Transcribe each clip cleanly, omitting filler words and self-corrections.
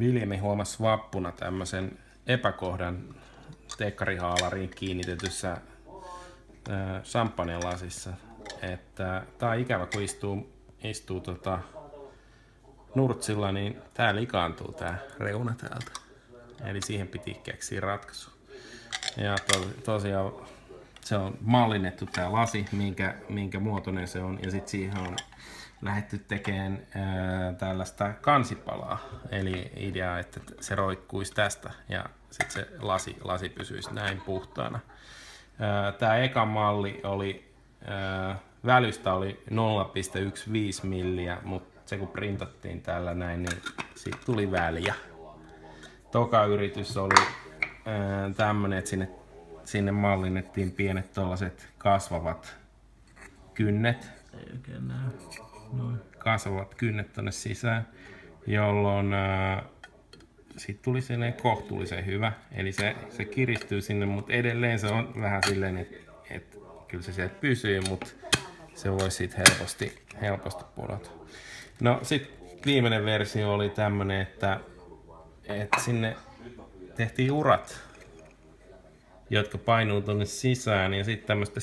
Viljemi huomasi vappuna tämmöisen epäkohdan teekkarihaalariin kiinnitetyssä champagnelasissa, että tää on ikävä, kun istuu nurtsilla, niin tää likaantuu tää reuna täältä. Eli siihen piti keksiä ratkaisu. Ja tosiaan se on mallinnettu tää lasi, minkä muotoinen se on, ja sitten siihen on lähdetty tekemään tällaista kansipalaa. Eli idea, että se roikkuisi tästä ja sitten se lasi pysyisi näin puhtaana. Tää eka malli oli, välystä oli 0,15 milliä, mutta se kun printattiin täällä näin, niin siitä tuli väliä. Toka yritys oli tämmönen, että sinne mallinnettiin pienet tollaset kasvavat kynnet. Ei oikein näy. Kasvavat kynnet tonne sisään, jolloin siitä tuli sellainen kohtuullisen hyvä. Eli se kiristyy sinne, mutta edelleen se on vähän silleen, että kyllä se sieltä pysyy, mutta se voi siitä helposti pudota. No sitten viimeinen versio oli tämmönen, että sinne tehtiin urat, jotka painuu tonne sisään, ja sitten tämmöistä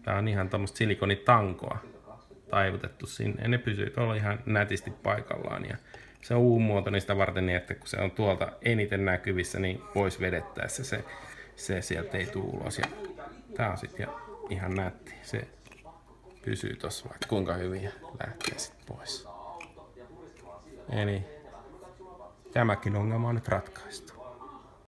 tää on ihan tämmöistä silikonitankoa taivutettu sinne, ja ne pysyy tuolla ihan nätisti paikallaan. Ja se on U-muotoinen sitä varten niin, että kun se on tuolta eniten näkyvissä, niin pois vedettäessä se sieltä ei tule ulos. Ja tää on sitten ihan nätti. Se pysyy tossa vaikka kuinka hyvin ja lähtee sitten pois. Eli tämäkin ongelma on nyt ratkaistu.